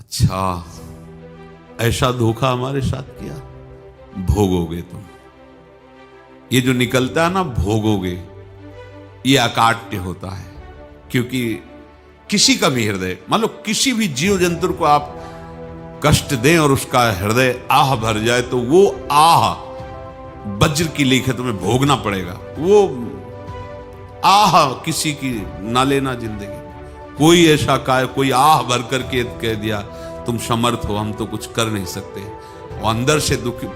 अच्छा, ऐसा धोखा हमारे साथ किया, भोगोगे तुम। ये जो निकलता है ना भोगोगे, ये अकाट्य होता है। क्योंकि किसी का भी हृदय, मान लो किसी भी जीव जंतु को आप कष्ट दें और उसका हृदय आह भर जाए, तो वो आह वज्र की लेखे तुम्हें भोगना पड़ेगा। वो आह किसी की ना लेना जिंदगी। कोई ऐसा कोई आह भर करके कह दिया तुम समर्थ हो, हम तो कुछ कर नहीं सकते, और अंदर से दुखी,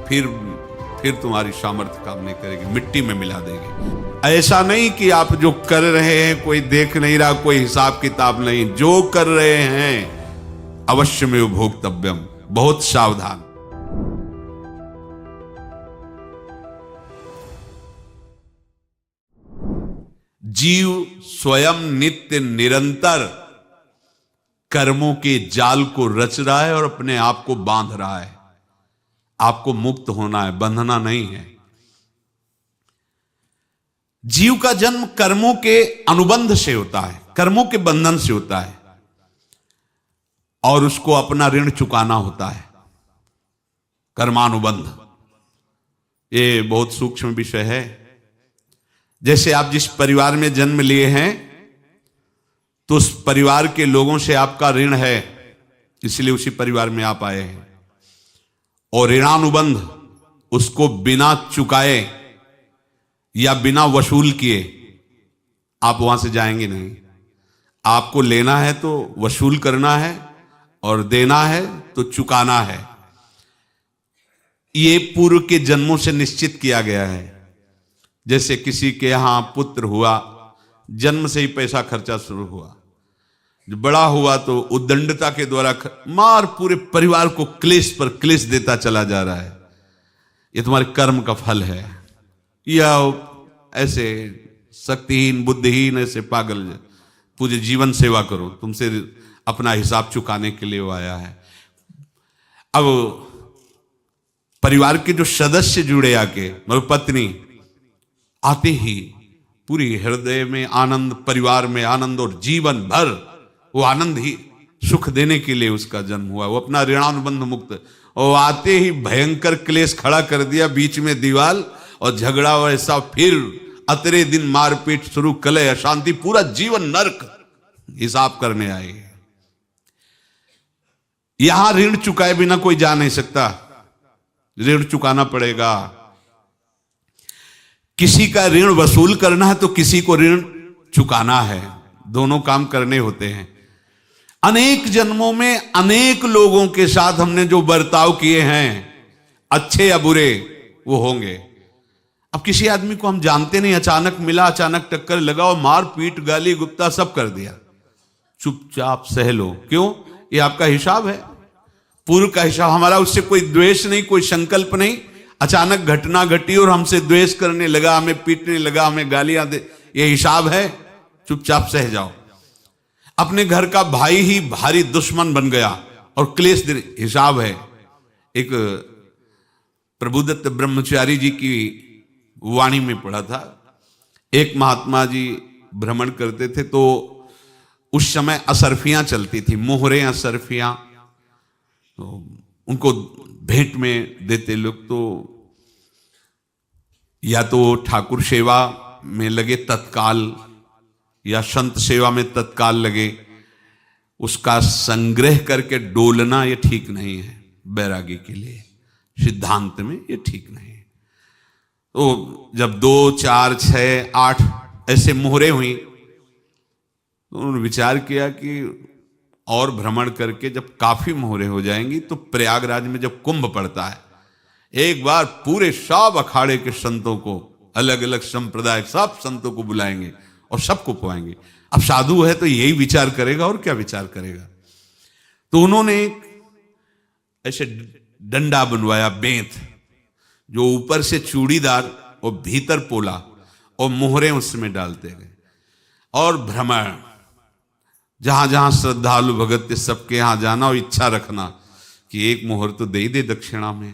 फिर तुम्हारी सामर्थ्य काम नहीं करेगी, मिट्टी में मिला देगी। ऐसा नहीं कि आप जो कर रहे हैं कोई देख नहीं रहा, कोई हिसाब किताब नहीं, जो कर रहे हैं अवश्य में भोक्तव्यम, बहुत सावधान। जीव स्वयं नित्य निरंतर कर्मों के जाल को रच रहा है और अपने आप को बांध रहा है। आपको मुक्त होना है, बंधना नहीं है। जीव का जन्म कर्मों के अनुबंध से होता है, कर्मों के बंधन से होता है, और उसको अपना ऋण चुकाना होता है। कर्मानुबंध ये बहुत सूक्ष्म विषय है। जैसे आप जिस परिवार में जन्म लिए हैं, तो उस परिवार के लोगों से आपका ऋण है, इसलिए उसी परिवार में आप आए हैं। और ऋणानुबंध, उसको बिना चुकाए या बिना वसूल किए आप वहां से जाएंगे नहीं। आपको लेना है तो वसूल करना है, और देना है तो चुकाना है। ये पूर्व के जन्मों से निश्चित किया गया है। जैसे किसी के यहां पुत्र हुआ, जन्म से ही पैसा खर्चा शुरू हुआ, जो बड़ा हुआ तो उद्दंडता के द्वारा मार पूरे परिवार को क्लेश पर क्लेश देता चला जा रहा है। ये तुम्हारे कर्म का फल है। या ऐसे शक्तिहीन बुद्धिहीन ऐसे पागल पूरे जीवन सेवा करो, तुमसे अपना हिसाब चुकाने के लिए वो आया है। अब परिवार के जो सदस्य जुड़े आके, मतलब पत्नी आते ही पूरी हृदय में आनंद, परिवार में आनंद, और जीवन भर वो आनंद ही सुख देने के लिए उसका जन्म हुआ। वो अपना ऋणानुबंध मुक्त, और आते ही भयंकर क्लेश खड़ा कर दिया, बीच में दीवाल और झगड़ा वैसा, फिर अतरे दिन मारपीट शुरू, कलह अशांति, पूरा जीवन नरक हिसाब करने आए। यहां ऋण चुकाए बिना कोई जा नहीं सकता, ऋण चुकाना पड़ेगा। किसी का ऋण वसूल करना है तो किसी को ऋण चुकाना है, दोनों काम करने होते हैं। अनेक जन्मों में अनेक लोगों के साथ हमने जो बर्ताव किए हैं, अच्छे या बुरे, वो होंगे। अब किसी आदमी को हम जानते नहीं, अचानक मिला, अचानक टक्कर लगा और मार पीट गाली गुप्ता सब कर दिया, चुपचाप सह लो। क्यों? ये आपका हिसाब है, पूर्व का हिसाब। हमारा उससे कोई द्वेष नहीं, कोई संकल्प नहीं। अचानक घटना घटी और हमसे द्वेष करने लगा, हमें पीटने लगा, हमें गालियां दे, ये हिसाब है, चुपचाप सह जाओ। अपने घर का भाई ही भारी दुश्मन बन गया और क्लेश दे, हिसाब है। एक प्रभुदत्त ब्रह्मचारी जी की वाणी में पढ़ा था, एक महात्मा जी भ्रमण करते थे, तो उस समय असरफियां चलती थी, मोहरे असरफियां, तो उनको भेंट में देते लोग। तो या तो ठाकुर सेवा में लगे तत्काल, या संत सेवा में तत्काल लगे, उसका संग्रह करके डोलना ये ठीक नहीं है। बैरागी के लिए सिद्धांत में ये ठीक नहीं है। तो जब 2, 4, 6, 8 ऐसे मोहरे हुई, तो उन्होंने विचार किया कि और भ्रमण करके जब काफी मोहरे हो जाएंगी तो प्रयागराज में जब कुंभ पड़ता है, एक बार पूरे सब अखाड़े के संतों को, अलग अलग संप्रदाय सब संतों को बुलाएंगे और सबको पवाएंगे। अब साधु है तो यही विचार करेगा, और क्या विचार करेगा। तो उन्होंने ऐसे डंडा बनवाया, बेंत, जो ऊपर से चूड़ीदार और भीतर पोला, और मोहरे उसमें डालते गए। और भ्रमण, जहां जहां श्रद्धालु भगत थे सबके यहां जाना और इच्छा रखना कि एक मोहर तो दे दे दक्षिणा में।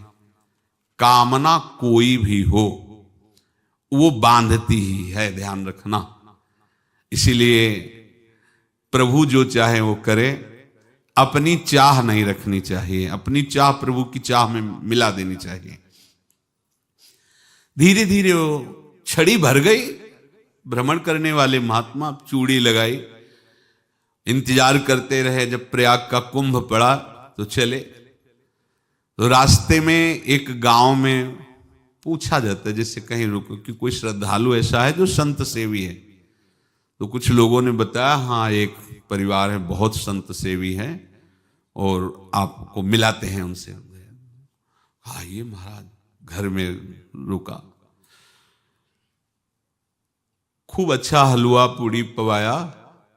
कामना कोई भी हो वो बांधती ही है, ध्यान रखना। इसीलिए प्रभु जो चाहे वो करे, अपनी चाह नहीं रखनी चाहिए, अपनी चाह प्रभु की चाह में मिला देनी चाहिए। धीरे धीरे वो छड़ी भर गई। भ्रमण करने वाले महात्मा चूड़ी लगाई, इंतजार करते रहे। जब प्रयाग का कुंभ पड़ा तो चले। तो रास्ते में एक गांव में पूछा जाता है, जैसे कहीं रुको कि कोई श्रद्धालु ऐसा है जो संत सेवी है। तो कुछ लोगों ने बताया, हाँ एक परिवार है बहुत संत सेवी है और आपको मिलाते हैं उनसे। आइए महाराज, घर में रुका। खूब अच्छा हलवा पूड़ी पवाया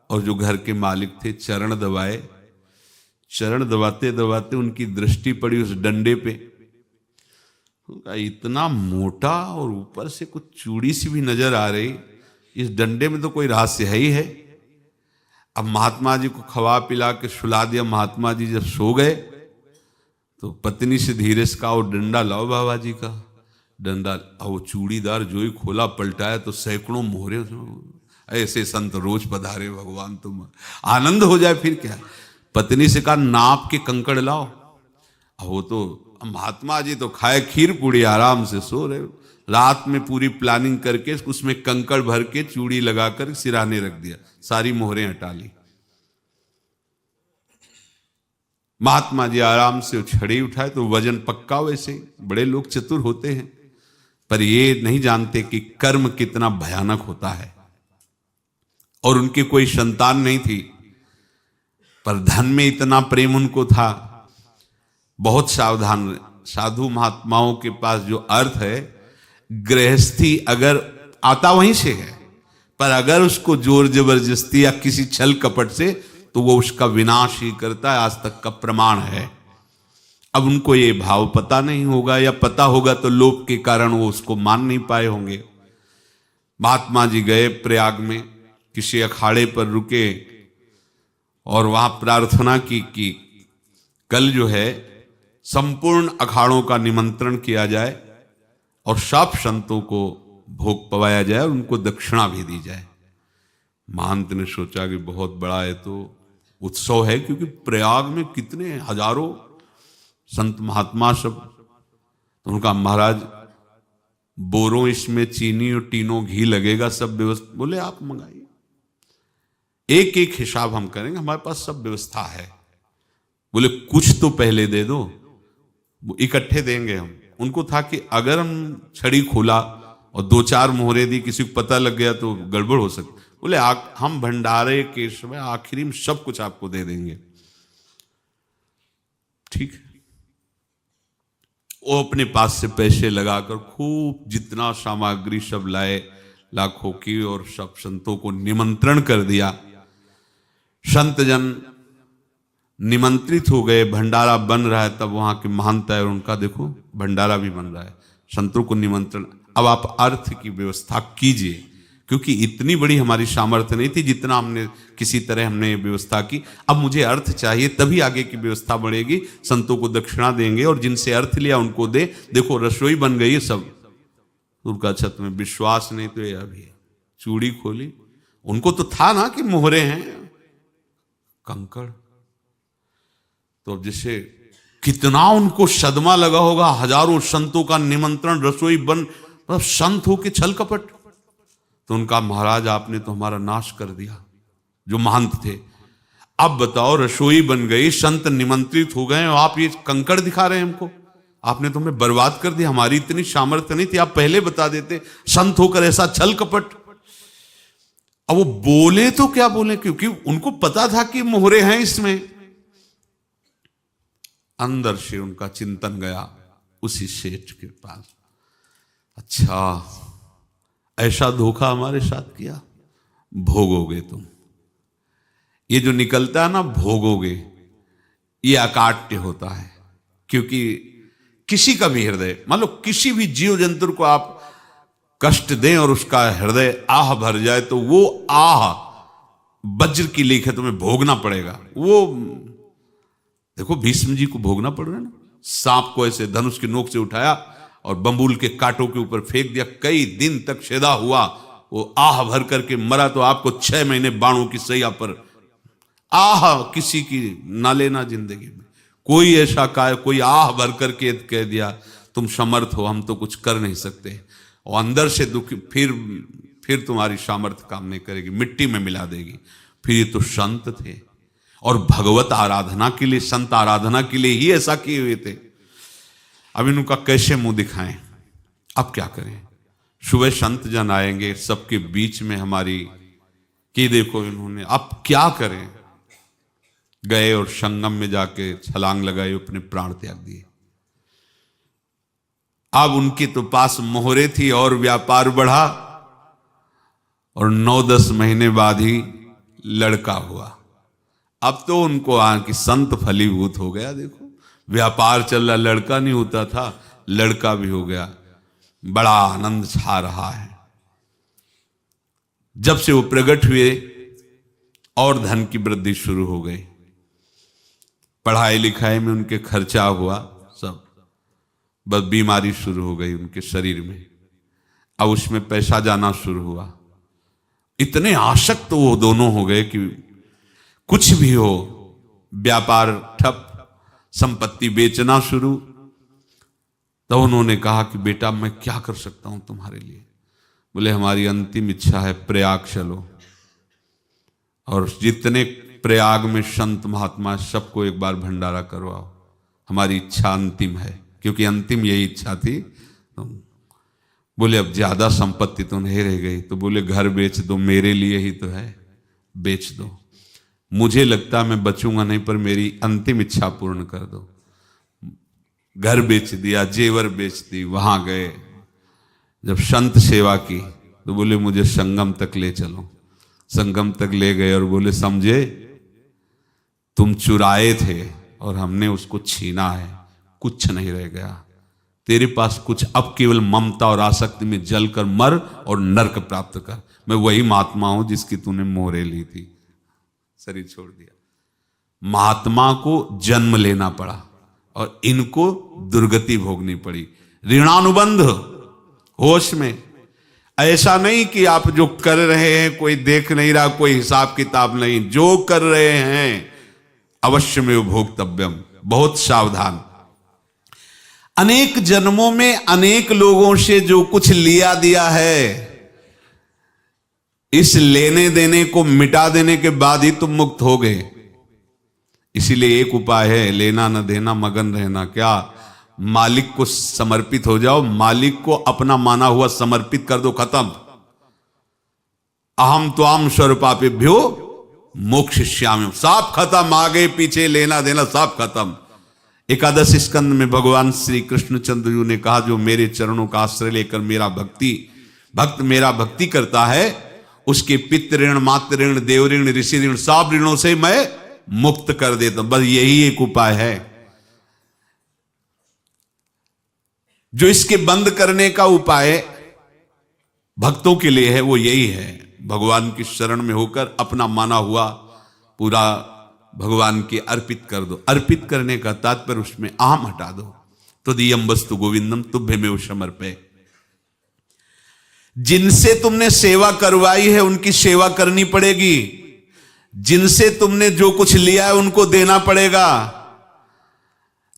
और जो घर के मालिक थे चरण दबाए। चरण दबाते दबाते उनकी दृष्टि पड़ी उस डंडे पे। इतना मोटा और ऊपर से कुछ चूड़ी सी भी नजर आ रही, इस डंडे में तो कोई रहस्य है ही है। अब महात्मा जी को खवा पिला के सुला दिया। महात्मा जी जब सो गए तो पत्नी से धीरे से कहा, वो डंडा लाओ बाबा जी का डंडा। वो चूड़ीदार जो ही खोला पलटाया तो सैकड़ों मोहरे। ऐसे संत रोज पधारे भगवान, तुम आनंद हो जाए फिर क्या। पत्नी से कहा, नाप के कंकड़ लाओ। वो तो महात्मा जी तो खाए खीर पूड़ी, आराम से सो रहे। रात में पूरी प्लानिंग करके उसमें कंकड़ भर के चूड़ी लगाकर सिराने रख दिया, सारी मोहरें हटा ली। महात्मा जी आराम से छड़ी उठाए तो वजन पक्का। वैसे बड़े लोग चतुर होते हैं, पर ये नहीं जानते कि कर्म कितना भयानक होता है। और उनकी कोई संतान नहीं थी, पर धन में इतना प्रेम उनको था। बहुत सावधान। साधु महात्माओं के पास जो अर्थ है, गृहस्थी अगर आता वहीं से है, पर अगर उसको जोर जबरदस्ती या किसी छल कपट से, तो वो उसका विनाश ही करता है। आज तक का प्रमाण है। अब उनको ये भाव पता नहीं होगा, या पता होगा तो लोभ के कारण वो उसको मान नहीं पाए होंगे। महात्मा जी गए प्रयाग में, किसी अखाड़े पर रुके और वहां प्रार्थना की कि कल जो है संपूर्ण अखाड़ों का निमंत्रण किया जाए और सब संतों को भोग पवाया जाए और उनको दक्षिणा भी दी जाए। महंत ने सोचा कि बहुत बड़ा है तो उत्सव है, क्योंकि प्रयाग में कितने हजारों संत महात्मा सब। तो उनका महाराज बोरों इसमें चीनी और टीनों घी लगेगा, सब व्यवस्था। बोले आप मंगाइए, एक एक हिसाब हम करेंगे, हमारे पास सब व्यवस्था है। बोले कुछ तो पहले दे दो, वो इकट्ठे देंगे हम। उनको था कि अगर हम छड़ी खोला और दो चार मोहरे दी, किसी को पता लग गया तो गड़बड़ हो सकती। बोले हम भंडारे के समय आखिरी में सब कुछ आपको दे देंगे। ठीक है। वो अपने पास से पैसे लगाकर खूब जितना सामग्री सब लाए, लाखों की, और सब संतों को निमंत्रण कर दिया। संत जन निमंत्रित हो गए, भंडारा बन रहा है। तब वहां के महंत है और उनका देखो भंडारा भी बन रहा है, संतों को निमंत्रण। अब आप अर्थ की व्यवस्था कीजिए, क्योंकि इतनी बड़ी हमारी सामर्थ्य नहीं थी जितना हमने किसी तरह हमने व्यवस्था की। अब मुझे अर्थ चाहिए, तभी आगे की व्यवस्था बढ़ेगी। संतों को दक्षिणा देंगे और जिनसे अर्थ लिया उनको दे। देखो रसोई बन गई है सब। उनका छत में विश्वास नहीं तो ये अभी चूड़ी खोली। उनको तो था ना कि मोहरे हैं, कंकड़। तो जैसे कितना उनको सदमा लगा होगा। हजारों संतों का निमंत्रण, रसोई बन, मतलब संत हो के छल कपट। तो उनका महाराज आपने तो हमारा नाश कर दिया, जो महंत थे। अब बताओ रसोई बन गई, संत निमंत्रित हो गए और आप ये कंकड़ दिखा रहे हैं हमको। आपने तो हमें बर्बाद कर दिया। हमारी इतनी सामर्थ्य नहीं थी, आप पहले बता देते। संत होकर ऐसा छल कपट। अब वो बोले तो क्या बोले, क्योंकि उनको पता था कि मोहरे हैं इसमें। अंदर से उनका चिंतन गया उसी सेठ के पास, अच्छा ऐसा धोखा हमारे साथ किया, भोगोगे तुम। ये जो निकलता है ना भोगोगे, ये अकाट्य होता है। क्योंकि किसी का भी हृदय, मान लो किसी भी जीव जंतु को आप कष्ट दें और उसका हृदय आह भर जाए, तो वो आह वज्र की लेख है, तुम्हें भोगना पड़ेगा। वो देखो भीष्म जी को भोगना पड़ रहा है ना। सांप को ऐसे धनुष की नोक से उठाया और बंबूल के कांटों के ऊपर फेंक दिया, कई दिन तक शेदा हुआ, वो आह भर करके मरा। तो आपको 6 महीने बाणों की सैया पर आह किसी की ना लेना जिंदगी में। कोई ऐसा कोई आह भर करके कह दिया तुम समर्थ हो, हम तो कुछ कर नहीं सकते, और अंदर से दुखी, फिर तुम्हारी सामर्थ्य काम नहीं करेगी, मिट्टी में मिला देगी। फिर ये तो संत थे और भगवत आराधना के लिए, संत आराधना के लिए ही ऐसा किए हुए थे। अब इनका कैसे मुंह दिखाएं, अब क्या करें। सुबह संत जन आएंगे, सबके बीच में हमारी कि देखो इन्होंने, अब क्या करें। गए और संगम में जाके छलांग लगाई, अपने प्राण त्याग दिए। अब उनके तो पास मोहरे थी और व्यापार बढ़ा, और 9-10 महीने बाद ही लड़का हुआ। अब तो उनको कि संत फलीभूत हो गया। देखो व्यापार चल रहा, लड़का नहीं होता था, लड़का भी हो गया। बड़ा आनंद छा रहा है। जब से वो प्रकट हुए और धन की वृद्धि शुरू हो गई, पढ़ाई लिखाई में उनके खर्चा हुआ सब, बस बीमारी शुरू हो गई उनके शरीर में। अब उसमें पैसा जाना शुरू हुआ। इतने आसक्त तो वो दोनों हो गए कि कुछ भी हो, व्यापार ठप, संपत्ति बेचना शुरू। तो उन्होंने कहा कि बेटा मैं क्या कर सकता हूं तुम्हारे लिए। बोले हमारी अंतिम इच्छा है प्रयाग चलो, और जितने प्रयाग में संत महात्मा सबको एक बार भंडारा करवाओ, हमारी इच्छा अंतिम है। क्योंकि अंतिम यही इच्छा थी। तो बोले अब ज्यादा संपत्ति तो नहीं रह गई। तो बोले घर बेच दो, मेरे लिए ही तो है, बेच दो। मुझे लगता मैं बचूंगा नहीं, पर मेरी अंतिम इच्छा पूर्ण कर दो। घर बेच दिया, जेवर बेच दी। वहां गए, जब संत सेवा की तो बोले मुझे संगम तक ले चलो। संगम तक ले गए और बोले समझे तुम चुराए थे और हमने उसको छीना है, कुछ नहीं रह गया तेरे पास कुछ, अब केवल ममता और आसक्ति में जलकर मर और नरक प्राप्त कर। मैं वही महात्मा हूं जिसकी तूने मोहरे ली थी, शरीर छोड़ दिया। महात्मा को जन्म लेना पड़ा और इनको दुर्गति भोगनी पड़ी। ऋणानुबंध होश में, ऐसा नहीं कि आप जो कर रहे हैं कोई देख नहीं रहा, कोई हिसाब किताब नहीं, जो कर रहे हैं अवश्य में भोक्तव्यम। बहुत सावधान। अनेक जन्मों में अनेक लोगों से जो कुछ लिया दिया है, इस लेने देने को मिटा देने के बाद ही तुम मुक्त हो गए। इसीलिए एक उपाय है, लेना न देना मगन रहना। क्या? मालिक को समर्पित हो जाओ, मालिक को अपना माना हुआ समर्पित कर दो, खत्म। अहम त्वाम स्वरूपापेभ्यो मोक्षयिष्यामि, सब खत्म। आगे पीछे लेना देना सब खत्म। एकादश स्कंद में भगवान श्री कृष्णचंद्र जी ने कहा जो मेरे चरणों का आश्रय लेकर भक्त मेरा भक्ति करता है, उसके पितृ ऋण, मातृ ऋण, देव ऋण, ऋषि ऋण, सब ऋणों से मैं मुक्त कर देता हूं। बस यही एक उपाय है जो इसके बंद करने का उपाय भक्तों के लिए है। वो यही है, भगवान की शरण में होकर अपना माना हुआ पूरा भगवान के अर्पित कर दो। अर्पित करने का तात्पर्य उसमें अहम हटा दो। तो दियम वस्तु गोविंदम तुभ्यमेव समर्पये। जिनसे तुमने सेवा करवाई है उनकी सेवा करनी पड़ेगी। जिनसे तुमने जो कुछ लिया है उनको देना पड़ेगा।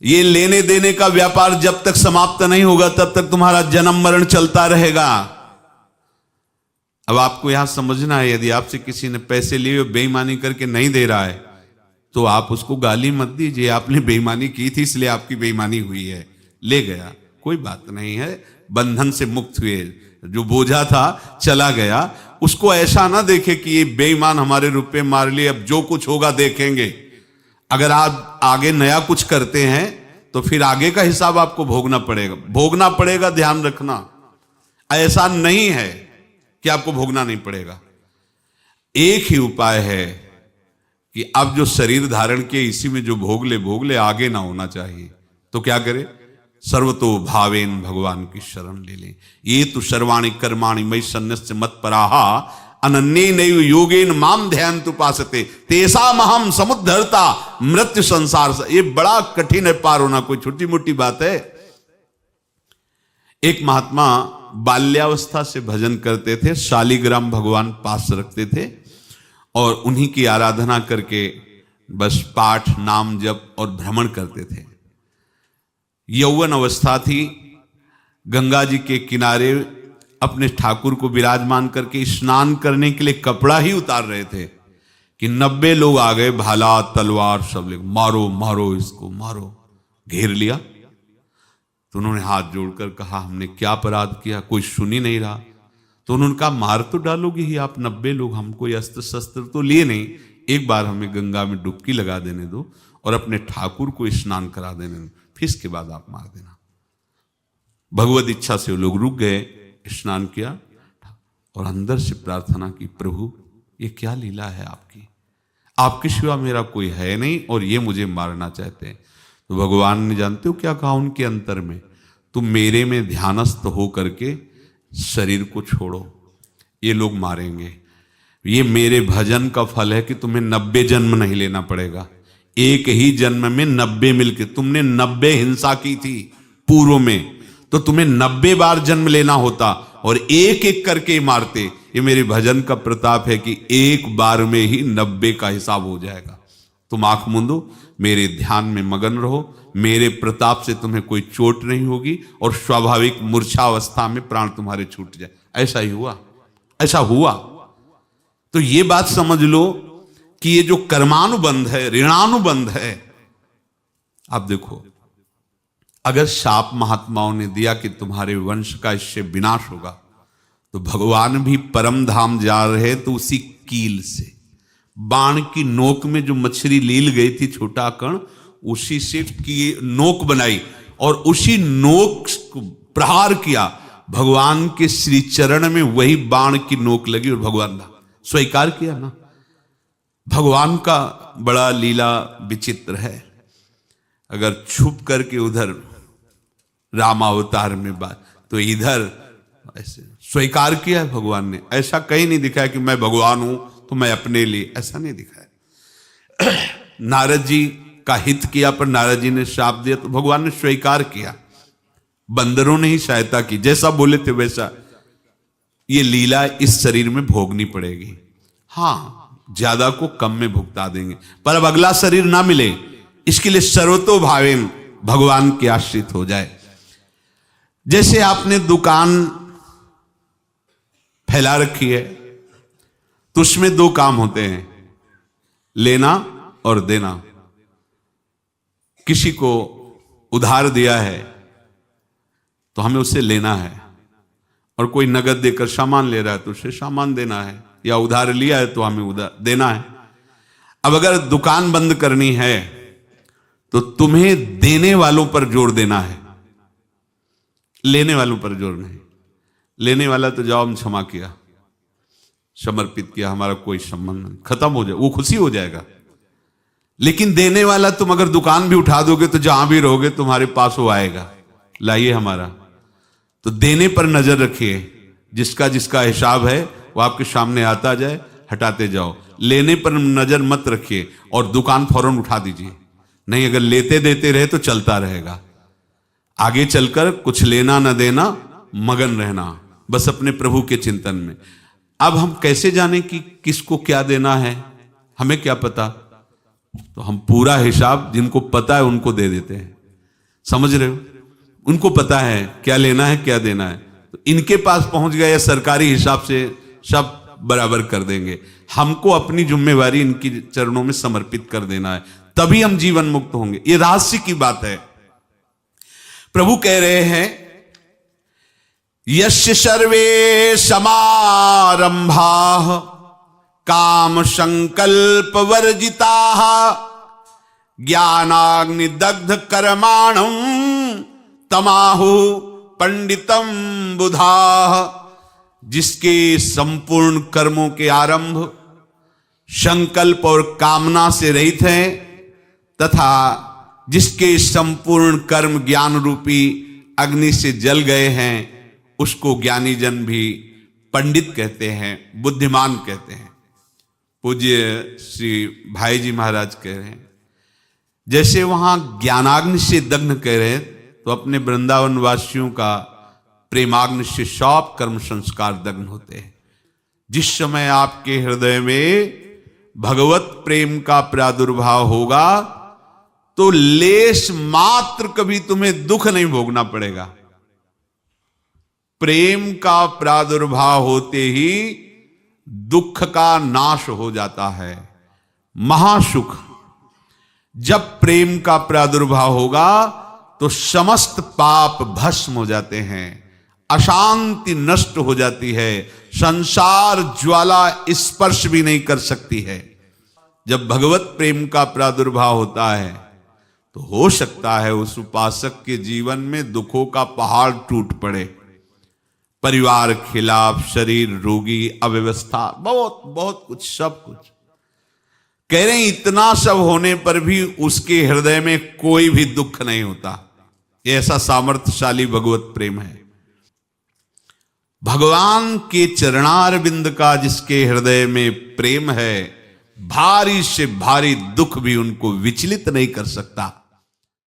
ये लेने देने का व्यापार जब तक समाप्त नहीं होगा तब तक तुम्हारा जन्म मरण चलता रहेगा। अब आपको यहां समझना है, यदि आपसे किसी ने पैसे लिए बेईमानी करके नहीं दे रहा है तो आप उसको गाली मत दीजिए। आपने बेईमानी की थी इसलिए आपकी बेईमानी हुई है, ले गया, कोई बात नहीं है, बंधन से मुक्त हुए, जो बोझा था चला गया। उसको ऐसा ना देखे कि ये बेईमान हमारे रुपए मार लिए, अब जो कुछ होगा देखेंगे। अगर आप आगे नया कुछ करते हैं तो फिर आगे का हिसाब आपको भोगना पड़ेगा, ध्यान रखना। ऐसा नहीं है कि आपको भोगना नहीं पड़ेगा। एक ही उपाय है कि अब जो शरीर धारण किए इसी में जो भोग ले, आगे ना होना चाहिए। तो क्या करे? सर्वतो भावेन भगवान की शरण ले ले। ये तो सर्वाणि कर्माणि मयि सन्न्यस्य मत्पराहा अनन्येनैव योगेन माम ध्यायन्तु उपासते तेषामहं समुद्धर्ता मृत्यु संसार से। ये बड़ा कठिन है पार होना, कोई छोटी मोटी बात है। एक महात्मा बाल्यावस्था से भजन करते थे, शालिग्राम भगवान पास रखते थे और उन्हीं की आराधना करके बस पाठ नाम जप और भ्रमण करते थे। यौवन अवस्था थी, गंगा जी के किनारे अपने ठाकुर को विराजमान करके स्नान करने के लिए कपड़ा ही उतार रहे थे कि 90 लोग आ गए, भाला तलवार सब ले, मारो मारो इसको मारो, घेर लिया। तो उन्होंने हाथ जोड़कर कहा हमने क्या अपराध किया, कोई सुन ही नहीं रहा। तो उन्होंने कहा मार तो डालोगे ही आप 90 लोग, हम कोई अस्त्र शस्त्र तो लिए नहीं, एक बार हमें गंगा में डुबकी लगा देने दो और अपने ठाकुर को स्नान करा देने दो, फिर इसके बाद आप मार देना। भगवत इच्छा से वो लोग रुक गए, स्नान किया और अंदर से प्रार्थना की, प्रभु ये क्या लीला है आपकी, आपके सिवा मेरा कोई है नहीं और ये मुझे मारना चाहते हैं। तो भगवान ने जानते हो क्या कहा उनके अंतर में, तुम मेरे में ध्यानस्थ हो करके शरीर को छोड़ो, ये लोग मारेंगे, ये मेरे भजन का फल है कि तुम्हें 90 जन्म नहीं लेना पड़ेगा, एक ही जन्म में 90 मिलके, तुमने 90 हिंसा की थी पूर्व में, तो तुम्हें 90 बार जन्म लेना होता और एक एक करके मारते। ये मेरे भजन का प्रताप है कि एक बार में ही 90 का हिसाब हो जाएगा। तुम आंख मूंदो, मेरे ध्यान में मगन रहो, मेरे प्रताप से तुम्हें कोई चोट नहीं होगी और स्वाभाविक मूर्छावस्था में प्राण तुम्हारे छूट जाए। ऐसा ही हुआ, ऐसा हुआ। तो ये बात समझ लो कि ये जो कर्मानुबंध है, ऋणानुबंध है। अब देखो, अगर शाप महात्माओं ने दिया कि तुम्हारे वंश का इससे विनाश होगा, तो भगवान भी परम धाम जा रहे तो उसी कील से, बाण की नोक में जो मछली लील गई थी छोटा कण, उसी से की नोक बनाई और उसी नोक को प्रहार किया, भगवान के श्री चरण में वही बाण की नोक लगी और भगवान ने स्वीकार किया ना। भगवान का बड़ा लीला विचित्र है। अगर छुप करके उधर रामावतार में बात, तो इधर ऐसे स्वीकार किया है भगवान ने। ऐसा कहीं नहीं दिखाया कि मैं भगवान हूं तो मैं अपने लिए, ऐसा नहीं दिखाया। नारद जी का हित किया पर नारद जी ने श्राप दिया तो भगवान ने स्वीकार किया। बंदरों ने ही सहायता की, जैसा बोले थे वैसा। ये लीला इस शरीर में भोगनी पड़ेगी। हाँ, ज्यादा को कम में भुगता देंगे, पर अब अगला शरीर ना मिले, इसके लिए सर्वतो भावेन भगवान के आश्रित हो जाए। जैसे आपने दुकान फैला रखी है तो उसमें दो काम होते हैं, लेना और देना। किसी को उधार दिया है तो हमें उससे लेना है, और कोई नगद देकर सामान ले रहा है तो उसे सामान देना है, या उधार लिया है तो हमें उधार देना है। अब अगर दुकान बंद करनी है तो तुम्हें देने वालों पर जोर देना है, लेने वालों पर जोर नहीं। लेने वाला तो जाओ हम क्षमा किया, समर्पित किया, हमारा कोई संबंध नहीं, खत्म हो जाए, वो खुशी हो जाएगा। लेकिन देने वाला तुम अगर दुकान भी उठा दोगे तो जहां भी रहोगे तुम्हारे पास वो आएगा, लाइए हमारा। तो देने पर नजर रखिए, जिसका जिसका हिसाब है वो आपके सामने आता जाए, हटाते जाओ। लेने पर नजर मत रखिए और दुकान फौरन उठा दीजिए, नहीं अगर लेते देते रहे तो चलता रहेगा। आगे चलकर कुछ लेना न देना, मगन रहना बस अपने प्रभु के चिंतन में। अब हम कैसे जाने कि किसको क्या देना है, हमें क्या पता? तो हम पूरा हिसाब जिनको पता है उनको दे देते हैं, समझ रहे हो? उनको पता है क्या लेना है क्या देना है, तो इनके पास पहुंच गए या सरकारी हिसाब से सब बराबर कर देंगे। हमको अपनी जिम्मेवारी इनकी चरणों में समर्पित कर देना है, तभी हम जीवन मुक्त होंगे। ये रहस्य की बात है। प्रभु कह रहे हैं, यस्य सर्वे समारंभा काम संकल्प वर्जिता ज्ञानाग्नि दग्ध कर्माणं तमाहु पंडितम बुधा। जिसके संपूर्ण कर्मों के आरंभ संकल्प और कामना से रहित हैं, तथा जिसके संपूर्ण कर्म ज्ञान रूपी अग्नि से जल गए हैं, उसको ज्ञानी जन भी पंडित कहते हैं, बुद्धिमान कहते हैं। पूज्य श्री भाई जी महाराज कह रहे हैं, जैसे वहां ज्ञानाग्नि से दग्न कह रहे हैं, तो अपने वृंदावन वासियों का प्रेमाग्नि से सब कर्म संस्कार दग्न होते हैं। जिस समय आपके हृदय में भगवत प्रेम का प्रादुर्भाव होगा तो लेश मात्र कभी तुम्हें दुख नहीं भोगना पड़ेगा। प्रेम का प्रादुर्भाव होते ही दुख का नाश हो जाता है, महासुख। जब प्रेम का प्रादुर्भाव होगा तो समस्त पाप भस्म हो जाते हैं, अशांति नष्ट हो जाती है, संसार ज्वाला स्पर्श भी नहीं कर सकती है। जब भगवत प्रेम का प्रादुर्भाव होता है तो हो सकता है उस उपासक के जीवन में दुखों का पहाड़ टूट पड़े, परिवार खिलाफ, शरीर रोगी, अव्यवस्था, बहुत बहुत कुछ, सब कुछ। कह रहे हैं इतना सब होने पर भी उसके हृदय में कोई भी दुख नहीं होता। ये ऐसा सामर्थ्यशाली भगवत प्रेम है। भगवान के चरणारविंद का जिसके हृदय में प्रेम है, भारी से भारी दुख भी उनको विचलित नहीं कर सकता।